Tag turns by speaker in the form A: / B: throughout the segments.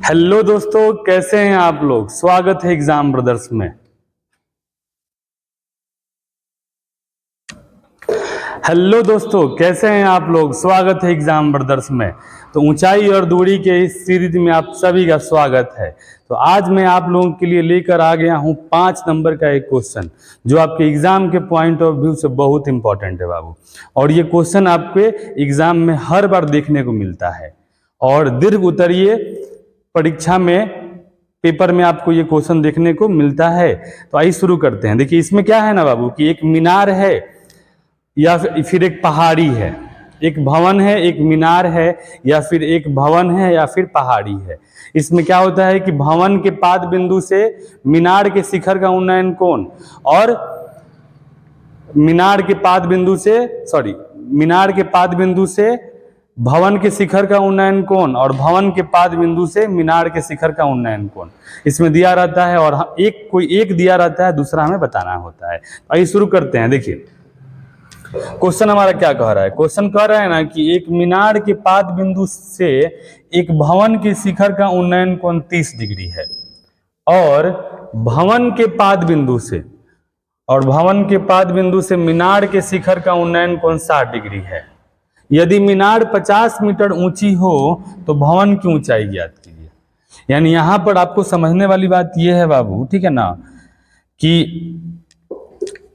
A: Hello दोस्तों, कैसे हैं आप लोग। स्वागत है एग्जाम ब्रदर्स में। हेलो दोस्तों, कैसे हैं आप लोग। स्वागत है एग्जाम ब्रदर्स में। तो ऊंचाई और दूरी के इस सीरीज में आप सभी का स्वागत है। तो आज मैं आप लोगों के लिए लेकर आ गया हूं 5 नंबर का एक क्वेश्चन जो आपके एग्जाम के पॉइंट ऑफ व्यू से बहुत इंपॉर्टेंट है बाबू। और ये क्वेश्चन आपके एग्जाम में हर बार देखने को मिलता है और दीर्घ उत्तरीय परीक्षा में पेपर में आपको ये क्वेश्चन देखने को मिलता है। तो आइए शुरू करते हैं। देखिए इसमें क्या है ना बाबू कि एक मीनार है या फिर एक पहाड़ी है, एक भवन है, एक मीनार है, या फिर एक भवन है या फिर पहाड़ी है। इसमें क्या होता है कि भवन के पाद बिंदु से मीनार के शिखर का उन्नयन कोण और मीनार के पाद बिंदु से भवन के शिखर का उन्नयन कोण और भवन के पाद बिंदु से मीनार के शिखर का उन्नयन कोण इसमें दिया रहता है। और कोई एक दिया रहता है, दूसरा हमें बताना होता है। आइए शुरू करते हैं। देखिए क्वेश्चन हमारा क्या कह रहा है। क्वेश्चन कह रहा है ना कि एक मीनार के पाद बिंदु से एक भवन के शिखर का उन्नयन कोण 30 डिग्री है और भवन के पाद बिंदु से मीनार के शिखर का उन्नयन कोण 60 डिग्री है। यदि मीनार 50 मीटर ऊंची हो तो भवन की ऊंचाई ज्ञात कीजिए। यानी यहां पर आपको समझने वाली बात यह है बाबू, ठीक है ना, कि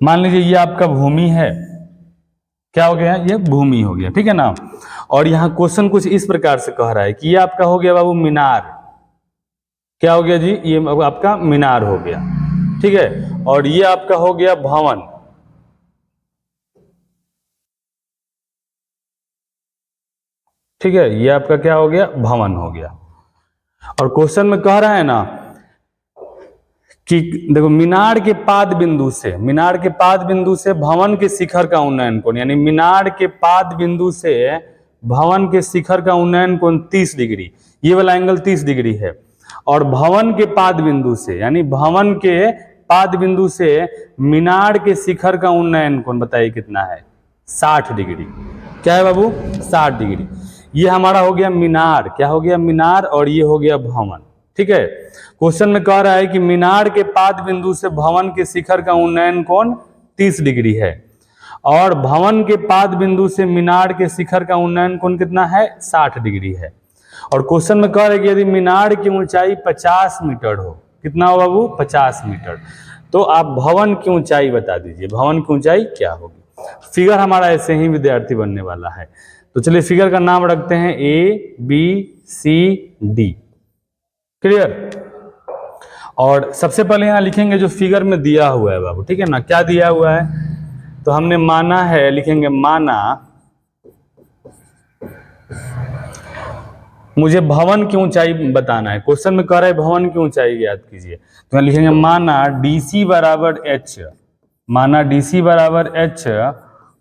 A: मान लीजिए ये आपका भूमि है। क्या हो गया, ये भूमि हो गया, ठीक है ना। और यहाँ क्वेश्चन कुछ इस प्रकार से कह रहा है कि ये आपका हो गया बाबू मीनार। क्या हो गया जी, ये आपका मीनार हो गया, ठीक है। और ये आपका हो गया भवन, ठीक है। ये आपका क्या हो गया, भवन हो गया। और क्वेश्चन में कह रहा है ना कि देखो मीनार के पाद बिंदु से भवन के शिखर का उन्नयन कोण, यानी मीनार के पाद बिंदु से भवन के शिखर का उन्नयन कोण 30 डिग्री, ये वाला एंगल 30 डिग्री है। और भवन के पाद बिंदु से, यानी भवन के पाद बिंदु से मीनार के शिखर का उन्नयन कोण बताइए कितना है, 60 डिग्री। क्या है बाबू, 60 डिग्री। ये हमारा हो गया मीनार, क्या हो गया, मीनार। और ये हो गया भवन, ठीक है। क्वेश्चन में कह रहा है कि मीनार के पाद बिंदु से भवन के शिखर का उन्नयन कोण 30 डिग्री है और भवन के पाद बिंदु से मीनार के शिखर का उन्नयन कोण कितना है, 60 डिग्री है। और क्वेश्चन में कह रहा है कि यदि मीनार की ऊंचाई 50 मीटर हो, कितना हो बाबू, 50 मीटर, तो आप भवन की ऊंचाई बता दीजिए, भवन की ऊंचाई क्या होगी। फिगर हमारा ऐसे ही विद्यार्थी बनने वाला है। तो चलिए फिगर का नाम रखते हैं ABCD, क्लियर। और सबसे पहले यहां लिखेंगे जो फिगर में दिया हुआ है बाबू, ठीक है ना। क्या दिया हुआ है, तो हमने माना है, लिखेंगे माना मुझे भवन की ऊंचाई बताना है। क्वेश्चन में कह रहा है भवन की ऊंचाई ज्ञात कीजिए। तो हम लिखेंगे माना DC बराबर H, माना DC बराबर H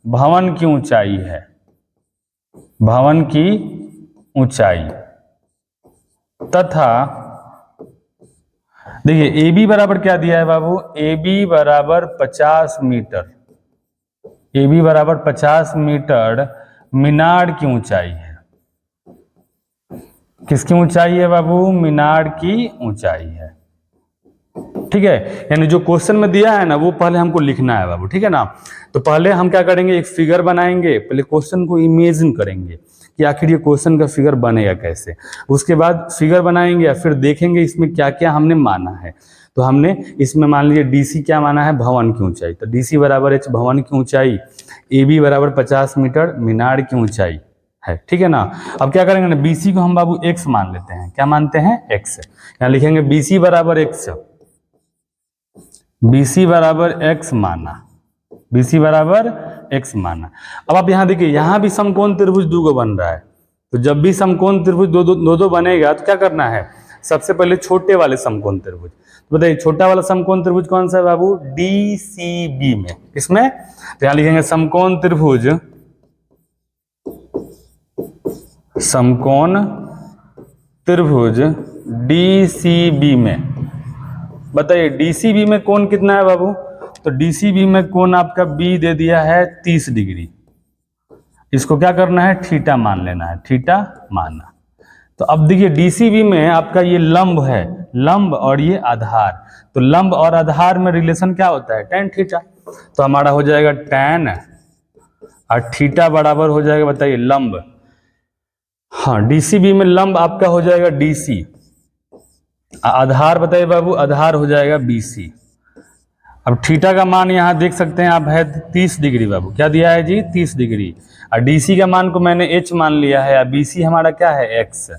A: भवन की ऊंचाई है, भवन की ऊंचाई, तथा देखिए AB बराबर क्या दिया है बाबू, AB बराबर 50 मीटर, AB बराबर 50 मीटर मीनार की ऊंचाई है। किसकी ऊंचाई है बाबू, मीनार की ऊंचाई है, ठीक है। यानी जो क्वेश्चन में दिया है ना वो पहले हमको लिखना है बाबू, ठीक है ना। तो पहले हम क्या करेंगे, एक फिगर बनाएंगे, पहले क्वेश्चन को इमेजिन करेंगे कि आखिर ये क्वेश्चन का फिगर बनेगा कैसे। उसके बाद फिगर बनाएंगे या फिर देखेंगे इसमें क्या क्या हमने माना है। तो हमने इसमें मान लीजिए DC क्या माना है, भवन की ऊंचाई, तो DC बराबर H भवन की ऊंचाई, AB बराबर 50 मीटर मीनार की ऊंचाई है, ठीक है ना। अब क्या करेंगे ना, BC को हम बाबू X मान लेते हैं। क्या मानते हैं, X। यहाँ लिखेंगे BC बराबर X, BC बराबर X माना, BC बराबर X माना। अब आप यहाँ देखिए, यहाँ भी समकोण त्रिभुज दो बन रहा है। तो जब भी समकोण त्रिभुज दो बनेगा तो क्या करना है, सबसे पहले छोटे वाले समकोण त्रिभुज। तो बताइए छोटा वाला समकोण त्रिभुज कौन सा है बाबू, DCB में। इसमें तो यहाँ लिखेंगे समकोण त्रिभुज DCB में। बताइए DCB में कोण कितना है बाबू, तो DCB में कोण आपका B दे दिया है 30 डिग्री। इसको क्या करना है, थीटा मान लेना है, थीटा माना। तो अब देखिए डीसीबी में आपका ये लंब है, लंब और ये आधार, तो लंब और आधार में रिलेशन क्या होता है, tan थीटा। तो हमारा हो जाएगा tan और थीटा बराबर हो जाएगा, बताइए लंब, हाँ डीसीबी में लंब आपका हो जाएगा डीसी, आधार बताइए बाबू, आधार हो जाएगा बीसी। अब थीटा का मान यहाँ देख सकते हैं आप है 30 डिग्री बाबू, क्या दिया है जी 30 डिग्री, और डीसी का मान को मैंने h मान लिया है, और बीसी हमारा क्या है x।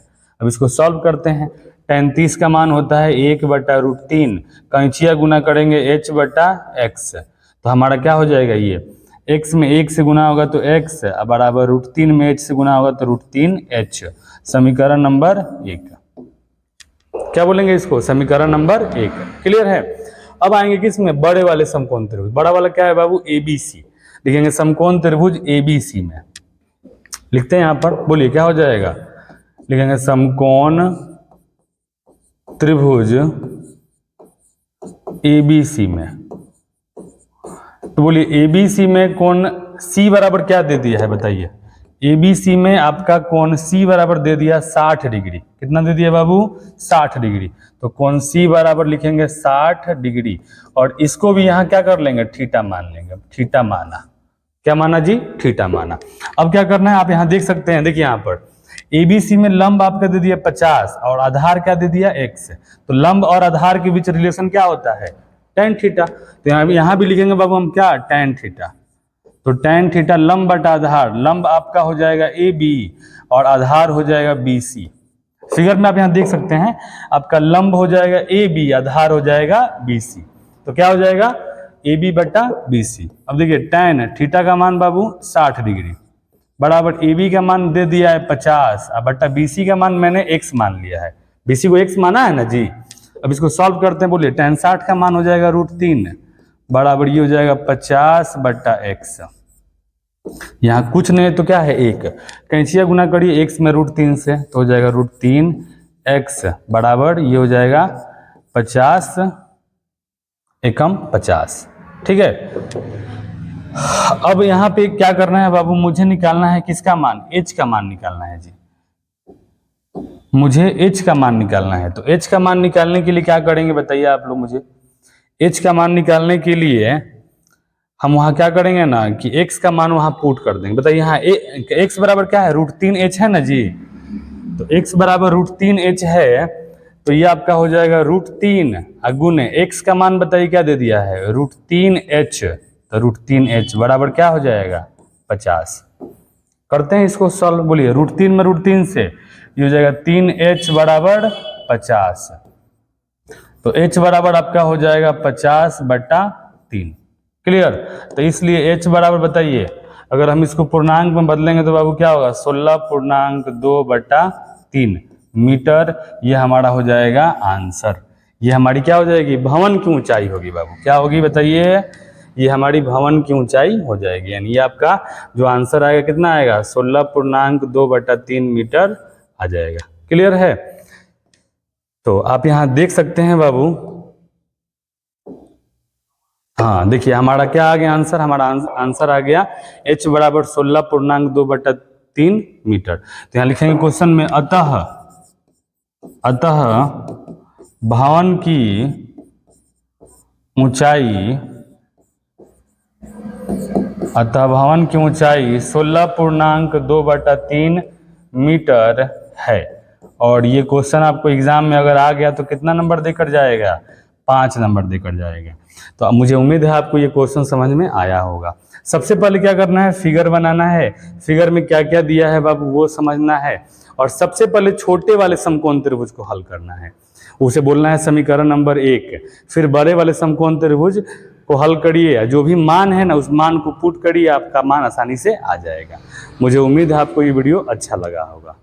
A: अब इसको सॉल्व करते हैं, tan 30 का मान होता है 1/√3, कैंचिया गुना करेंगे h बटा x, तो हमारा क्या हो जाएगा ये x में 1 से गुना होगा तो x बराबर √3 में h से गुना होगा तो √3h, समीकरण नंबर 1, क्या बोलेंगे इसको, समीकरण नंबर 1। क्लियर है। अब आएंगे किस में, बड़े वाले समकोण त्रिभुज, बड़ा वाला क्या है बाबू एबीसी, लिखेंगे समकोण त्रिभुज एबीसी में, लिखते हैं यहां पर, बोलिए क्या हो जाएगा, लिखेंगे समकोण त्रिभुज एबीसी में। तो बोलिए एबीसी में कोण सी बराबर क्या दे दिया है, बताइए एबीसी में आपका कोण सी बराबर दे दिया 60 डिग्री, कितना दे दिया बाबू 60 डिग्री, तो कोण सी बराबर लिखेंगे 60 डिग्री, और इसको भी यहाँ क्या कर लेंगे, थीटा मान लेंगे, थीटा माना, क्या माना जी, थीटा माना। अब क्या करना है, आप यहाँ देख सकते हैं, देखिए यहाँ पर एबीसी में लंब आपका दे दिया 50 और आधार क्या दे दिया x, तो लंब और आधार के बीच रिलेशन क्या होता है, tan थीटा, तो यहाँ भी लिखेंगे बाबू हम क्या, tan थीटा, तो tan थीटा लंब बटा आधार, लंब आपका हो जाएगा ए बी और आधार हो जाएगा बी सी। फिगर में आप यहाँ देख सकते हैं आपका लंब हो जाएगा ए बी, आधार हो जाएगा बी सी, तो क्या हो जाएगा ए बी बटा बी सी। अब देखिए tan थीटा का मान बाबू 60 डिग्री बराबर ए बी का मान दे दिया है 50 और बटा बी सी का मान मैंने x मान लिया है, बी सी को x माना है ना जी। अब इसको सॉल्व करते हैं, बोलिए tan 60 का मान हो जाएगा √3 बराबर ये हो जाएगा 50 बटा x, यहाँ कुछ नहीं तो क्या है 1, कैंचिया गुना करिए x में √3 से तो हो जाएगा √3x बराबर ये हो जाएगा 50 एकम 50, ठीक है। अब यहाँ पे क्या करना है बाबू, मुझे निकालना है किसका मान, h का मान निकालना है जी, मुझे h का मान निकालना है। तो h का मान निकालने के लिए क्या करेंगे बताइए आप लोग, मुझे h का मान निकालने के लिए हम वहां क्या करेंगे ना कि x का मान वहां पुट कर देंगे, बताइए यहाँ x बराबर क्या है √3h है ना जी, तो x बराबर √3h है, तो ये आपका हो जाएगा √3 गुने x का मान बताइए क्या दे दिया है √3h, तो √3h बराबर क्या हो जाएगा 50। करते हैं इसको सॉल्व, बोलिए √3 में √3 से ये हो जाएगा 3h बराबर 50, तो h बराबर आपका हो जाएगा 50 बटा 3। क्लियर, तो इसलिए h बराबर बताइए, अगर हम इसको पूर्णांक में बदलेंगे तो बाबू क्या होगा 16.2 बटा 3 मीटर, ये हमारा हो जाएगा आंसर। ये हमारी क्या हो जाएगी, भवन की ऊंचाई होगी बाबू, क्या होगी बताइए, ये हमारी भवन की ऊंचाई हो जाएगी, यानी ये आपका जो आंसर आएगा कितना आएगा 16.2 बटा 3 मीटर आ जाएगा। क्लियर है। तो आप यहाँ देख सकते हैं बाबू, हाँ देखिए हमारा क्या आ गया आंसर, हमारा आंसर आ गया h बराबर 16.2 बटा 3 मीटर। तो यहाँ लिखेंगे क्वेश्चन में अतः भवन की ऊंचाई 16.2 बटा 3 मीटर है, और ये क्वेश्चन आपको एग्जाम में अगर आ गया तो कितना नंबर देकर जाएगा, 5 नंबर देकर जाएगा। तो अब मुझे उम्मीद है आपको ये क्वेश्चन समझ में आया होगा। सबसे पहले क्या करना है, फिगर बनाना है, फिगर में क्या क्या दिया है बाबू वो समझना है, और सबसे पहले छोटे वाले समकोण त्रिभुज को हल करना है, उसे बोलना है समीकरण नंबर 1। फिर बड़े वाले समकोण त्रिभुज को हल करिए, जो भी मान है ना उस मान को पुट करिए, आपका मान आसानी से आ जाएगा। मुझे उम्मीद है आपको ये वीडियो अच्छा लगा होगा।